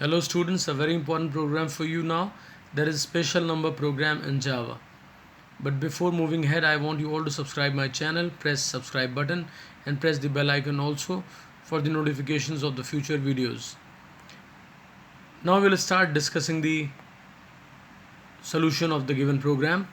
Hello students, a very important program for you now. There is special number program in Java. But before moving ahead, I want you all to subscribe my channel, press subscribe button and press the bell icon also for the notifications of the future videos. Now we'll start discussing the solution of the given program.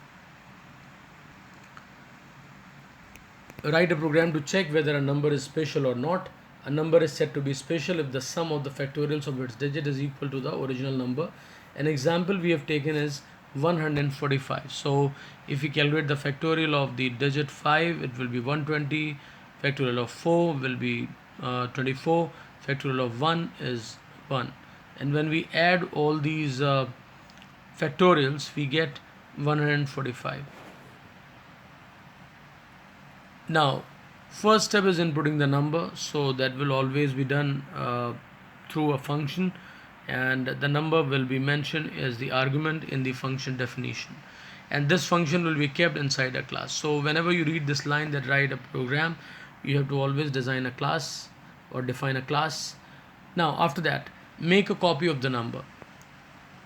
Write a program to check whether a number is special or not. A number is said to be special if the sum of the factorials of its digit is equal to the original number. An example we have taken is 145. So if we calculate the factorial of the digit 5, it will be 120. Factorial of 4 will be 24. Factorial of 1 is 1. And when we add all these factorials, we get 145. Now, first step is inputting the number, so that will always be done through a function, and the number will be mentioned as the argument in the function definition, and this function will be kept inside a class. So whenever you read this line that write a program, you have to always design a class or define a class. Now after that, make a copy of the number.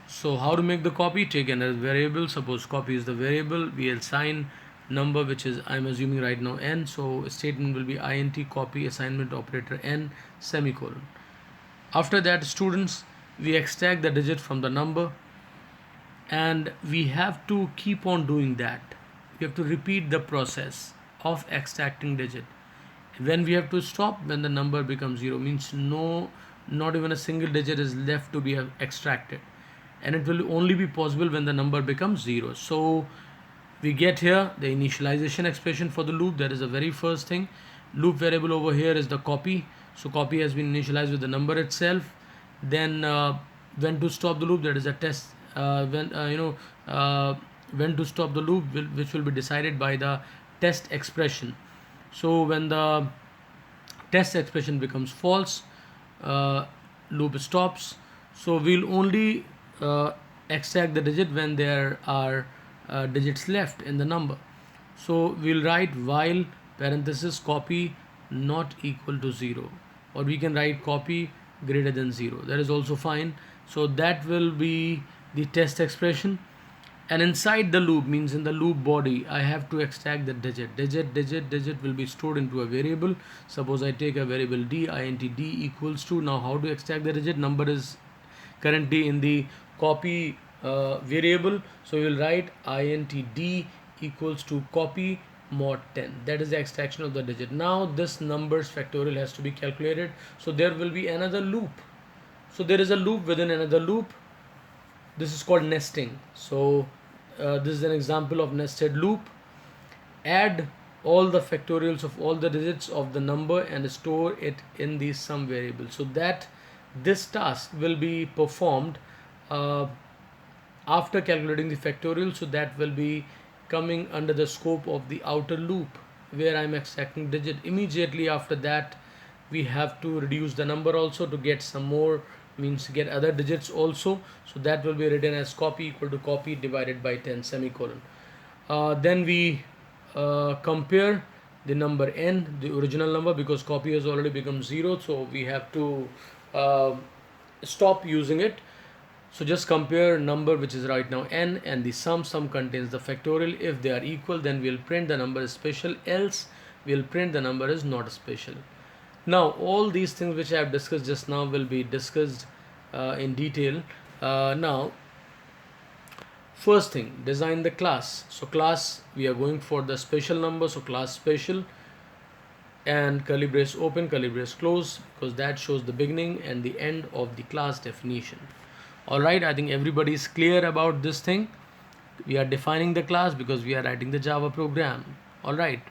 So how to make the copy? Take another variable. Suppose copy is the variable. We assign number, which is I'm assuming right now n. So statement will be int copy assignment operator n semicolon. After that, students, we extract the digit from the number, and we have to keep on doing that. We have to repeat the process of extracting digit. When we have to stop when the number becomes 0, means not even a single digit is left to be extracted, and it will only be possible when the number becomes 0. So we get here the initialization expression for the loop. That is the very first thing. Loop variable over here is the copy. So copy has been initialized with the number itself. Then when to stop the loop, that is a test. When to stop the loop, which will be decided by the test expression. So when the test expression becomes false, loop stops. So we'll only extract the digit when there are digits left in the number. So we'll write while parenthesis copy not equal to 0, or we can write copy greater than 0. That is also fine. So that will be the test expression, and inside the loop, means in the loop body, I have to extract the digit. Digit will be stored into a variable. Suppose I take a variable d, int d equals to, now how to extract the digit? Number is currently in the copy variable, so we will write int d equals to copy mod 10. That is the extraction of the digit. Now this number's factorial has to be calculated, so there will be another loop. So there is a loop within another loop. This is called nesting. So this is an example of nested loop. Add all the factorials of all the digits of the number and store it in the sum variable, so that this task will be performed after calculating the factorial. So that will be coming under the scope of the outer loop, where I'm extracting digit. Immediately after that, we have to reduce the number also to get some more, means get other digits also. So that will be written as copy equal to copy divided by 10 semicolon. Then we compare the number n, the original number, because copy has already become 0, so we have to stop using it. So just compare number, which is right now n, and the sum contains the factorial. If they are equal, then we'll print the number is special, else we'll print the number is not special. Now all these things which I have discussed just now will be discussed in detail. Now first thing, design the class. So class, we are going for the special number, so class special, and curly brace open, curly brace close, because that shows the beginning and the end of the class definition. Alright, I think everybody is clear about this thing. We are defining the class because we are writing the Java program. Alright.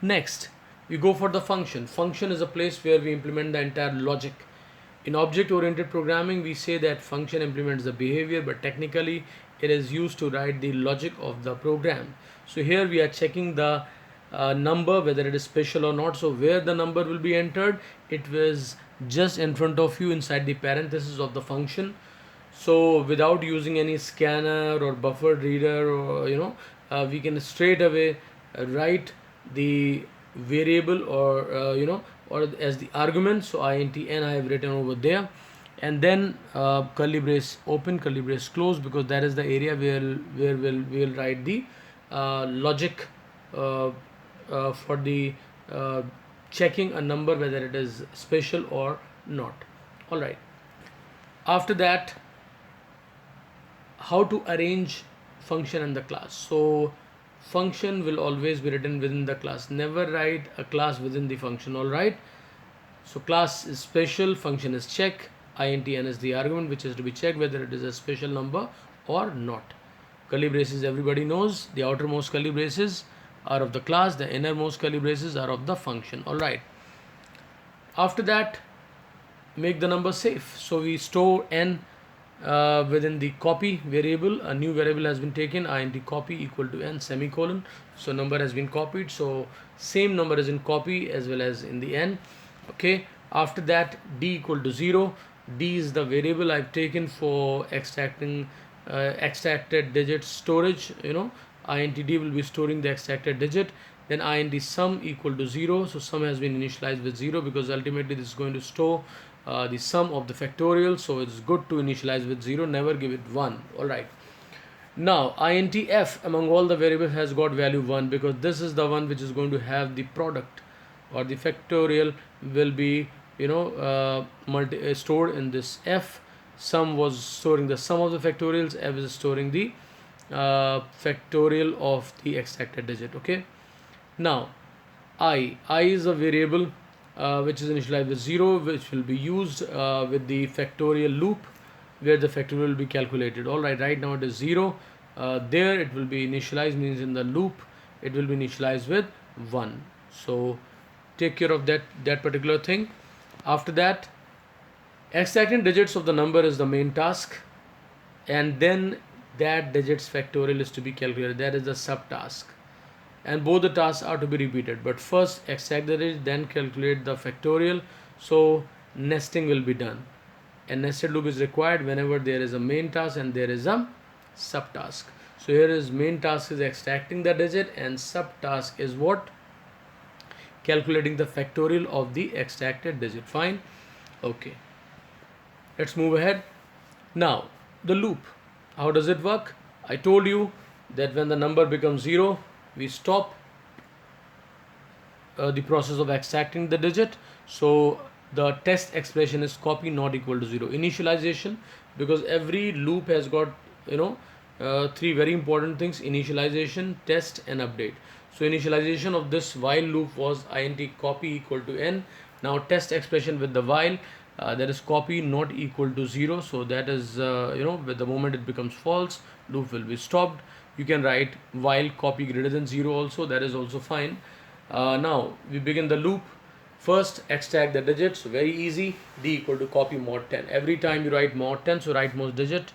Next, we go for the function. Function is a place where we implement the entire logic. In object-oriented programming, we say that function implements the behavior, but technically it is used to write the logic of the program. So here we are checking the number, whether it is special or not. So where the number will be entered, it was just in front of you inside the parenthesis of the function. So without using any scanner or buffered reader, or we can straight away write the variable, or or as the argument. So int n I have written over there. and then curly brace open, curly brace close, because that is the area where we'll write the logic uh, for the uh, checking a number whether it is special or not. All right. After that, how to arrange function in the class. So function will always be written within the class. Never write a class within the function. All right. So class is special, function is check, int n is the argument which is to be checked whether it is a special number or not. Curly braces everybody knows, the outermost curly braces are of the class, the innermost curly braces are of the function. All right. After that, make the number safe. So we store n within the copy variable. A new variable has been taken, int copy equal to n semicolon. So number has been copied. So same number is in copy as well as in the n. Okay. After that, d equal to 0. D is the variable I've taken for extracting extracted digit storage. Int d will be storing the extracted digit. Then int sum equal to 0. So sum has been initialized with 0 because ultimately this is going to store the sum of the factorial. So it's good to initialize with 0. Never give it 1. All right. Now int f among all the variables has got value 1 because this is the one which is going to have the product, or the factorial will be stored in this f. Sum was storing the sum of the factorials, f is storing the factorial of the extracted digit. Okay. Now I is a variable which is initialized with 0, which will be used with the factorial loop where the factorial will be calculated. All right. Right now it is 0. There it will be initialized, means in the loop it will be initialized with 1. So take care of that particular thing. After that, extracting digits of the number is the main task, and then that digits factorial is to be calculated. That is the subtask, and both the tasks are to be repeated. But first extract the digit, then calculate the factorial. So nesting will be done. A nested loop is required whenever there is a main task and there is a subtask. So here is main task is extracting the digit, and subtask is what? Calculating the factorial of the extracted digit. Fine. Okay. Let's move ahead. Now the loop. How does it work? I told you that when the number becomes 0, we stop the process of extracting the digit. So the test expression is copy not equal to 0. Initialization, because every loop has got three very important things: initialization, test, and update. So initialization of this while loop was int copy equal to n. Now test expression with the while, that is copy not equal to 0. So that is with the moment it becomes false, loop will be stopped. You can write while copy greater than 0 also, that is also fine. Now we begin the loop. First extract the digits, very easy. D equal to copy mod 10. Every time you write mod 10, so rightmost digit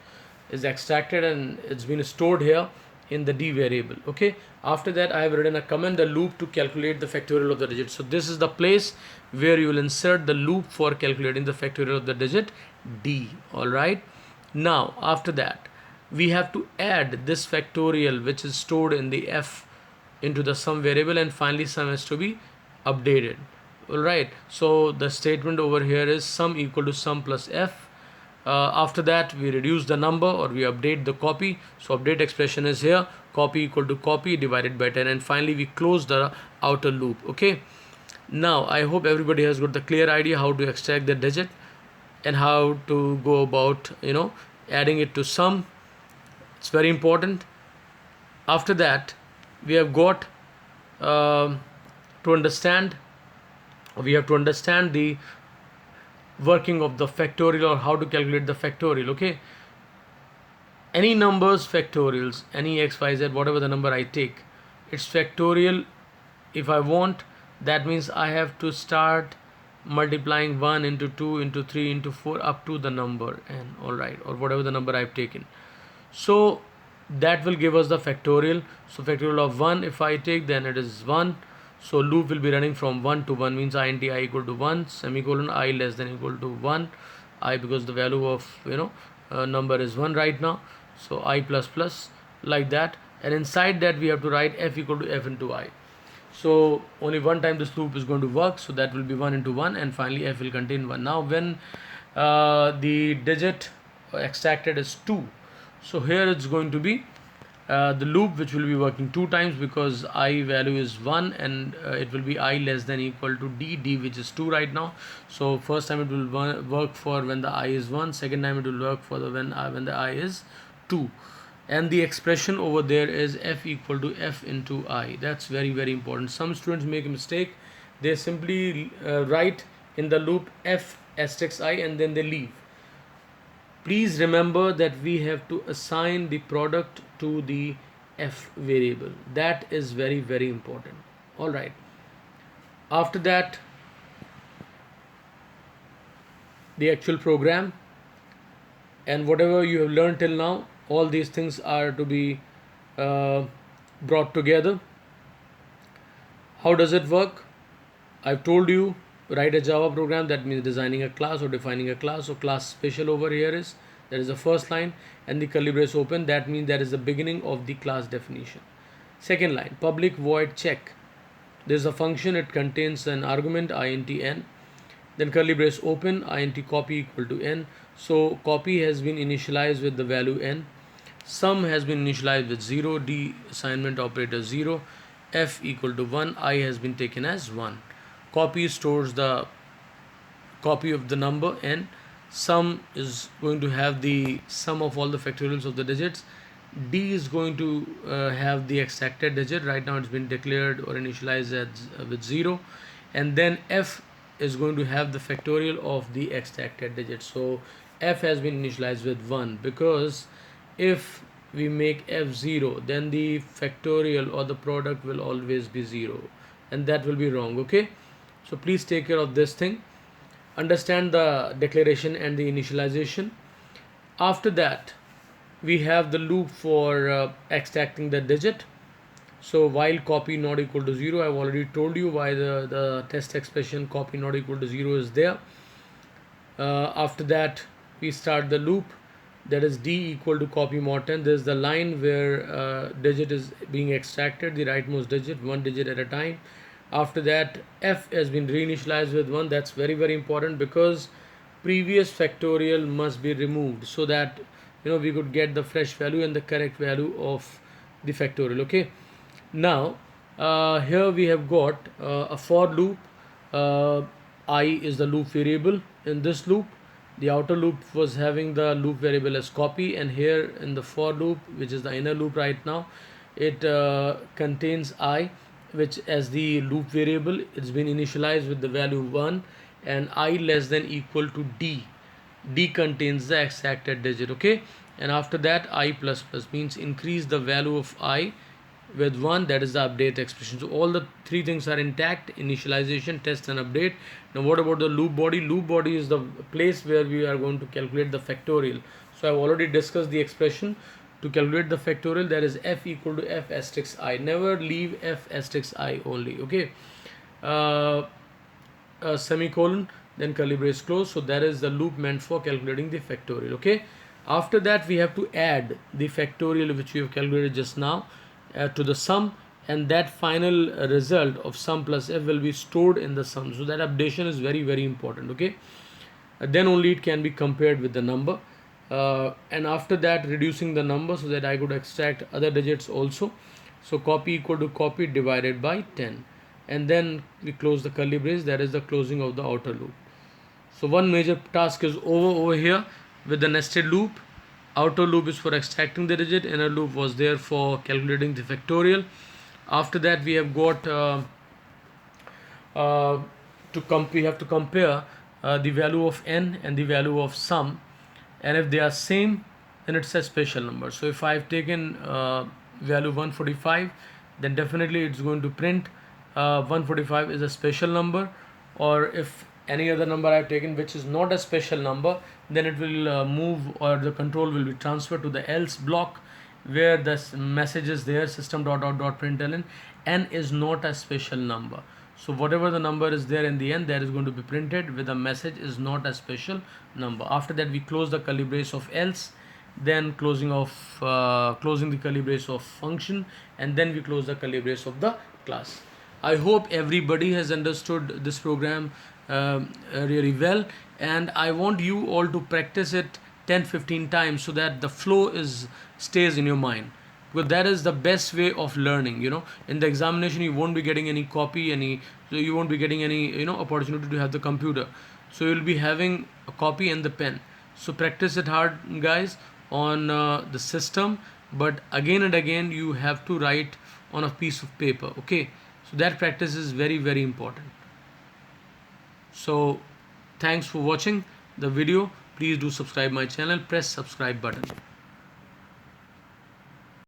is extracted and it's been stored here in the d variable. Okay. After that, I have written a command the loop to calculate the factorial of the digit. So this is the place where you will insert the loop for calculating the factorial of the digit d. All right. Now after that, we have to add this factorial which is stored in the f into the sum variable, and finally sum has to be updated. All right. So the statement over here is sum equal to sum plus f. After that, we reduce the number or we update the copy. So update expression is here, copy equal to copy divided by 10, and finally we close the outer loop. Okay. Now I hope everybody has got the clear idea how to extract the digit and how to go about adding it to sum. It's very important. After that, we have got to understand the working of the factorial, or how to calculate the factorial. Okay. Any numbers factorials, any x, y, z, whatever the number I take, its factorial, if I want, that means I have to start multiplying 1 into 2 into 3 into 4 up to the number n. All right, or whatever the number I've taken. So that will give us the factorial. So factorial of 1 if I take, then it is 1. So loop will be running from 1 to 1, means int I equal to 1 semicolon I less than equal to 1 I, because the value of number is 1 right now. So I plus plus, like that, and inside that we have to write f equal to f into I. So only one time this loop is going to work, so that will be 1 into 1, and finally f will contain 1. Now when the digit extracted is 2. So here it's going to be the loop which will be working 2 times, because I value is 1, and it will be I less than equal to d which is 2 right now. So first time it will work for when the I is 1, second time it will work for the when the I is 2, and the expression over there is f equal to f into I. That's very important. Some students make a mistake. They simply write in the loop f asterisk I and then they leave. Please remember that we have to assign the product to the f variable. That is very important. Alright. After that, the actual program and whatever you have learned till now, all these things are to be brought together. How does it work? I've told you, write a Java program. That means designing a class or defining a class. So class special over here is, that is the first line, and the curly brace open, that means that is the beginning of the class definition. Second line, public void check. There is a function, it contains an argument int n, then curly brace open, int copy equal to n. So copy has been initialized with the value n, sum has been initialized with 0, d assignment operator 0, f equal to 1, I has been taken as 1. Copy stores the copy of the number n, sum is going to have the sum of all the factorials of the digits, d is going to have the extracted digit. Right now it's been declared or initialized as, with 0, and then f is going to have the factorial of the extracted digit. So f has been initialized with 1, because if we make f 0, then the factorial or the product will always be 0, and that will be wrong. Okay, so please take care of this thing. Understand the declaration and the initialization. After that, we have the loop for extracting the digit. So while copy not equal to 0, I've already told you why the test expression copy not equal to 0 is there. After that, we start the loop, that is d equal to copy mod 10. This is the line where digit is being extracted, the rightmost digit, one digit at a time. After that, f has been reinitialized with 1. That's very important, because previous factorial must be removed, so that we could get the fresh value and the correct value of the factorial. Okay, now here we have got a for loop. I is the loop variable in this loop. The outer loop was having the loop variable as copy, and here in the for loop, which is the inner loop right now, it contains I, which as the loop variable, it's been initialized with the value 1, and I less than equal to d. D contains the extracted digit. Okay, and after that, I plus plus means increase the value of I with 1, that is the update expression. So all the three things are intact: initialization, test, and update. Now what about the loop body? Loop body is the place where we are going to calculate the factorial. So I've already discussed the expression to calculate the factorial, that is f equal to f asterisk I. Never leave f asterisk I only. Okay, semicolon, then curly brace close. So that is the loop meant for calculating the factorial. Okay, after that we have to add the factorial which we have calculated just now to the sum, and that final result of sum plus f will be stored in the sum. So that updation is very important. Okay, then only it can be compared with the number, and after that reducing the number so that I could extract other digits also. So copy equal to copy divided by 10, and then we close the curly brace. That is the closing of the outer loop. So one major task is over here with the nested loop. Outer loop is for extracting the digit, inner loop was there for calculating the factorial. After that, we have got we have to compare the value of n and the value of sum, and if they are same, then it's a special number. So if I've taken value 145, then definitely it's going to print 145 is a special number, or if any other number I've taken which is not a special number, then it will move, or the control will be transferred to the else block, where the message is there, system.out.println, n is not a special number. So whatever the number is there in the end, that is going to be printed with a message is not a special number. After that, we close the curly brace of else, then closing the curly brace of function, and then we close the curly brace of the class. I hope everybody has understood this program really well, and I want you all to practice it 10-15 times so that the flow is stays in your mind, because that is the best way of learning. In the examination you won't be getting any copy, so you won't be getting any opportunity to have the computer, so you'll be having a copy and the pen. So practice it hard, guys, on the system, but again and again you have to write on a piece of paper. Okay, so that practice is very, very important. So thanks for watching the video. Please do subscribe my channel, press subscribe button.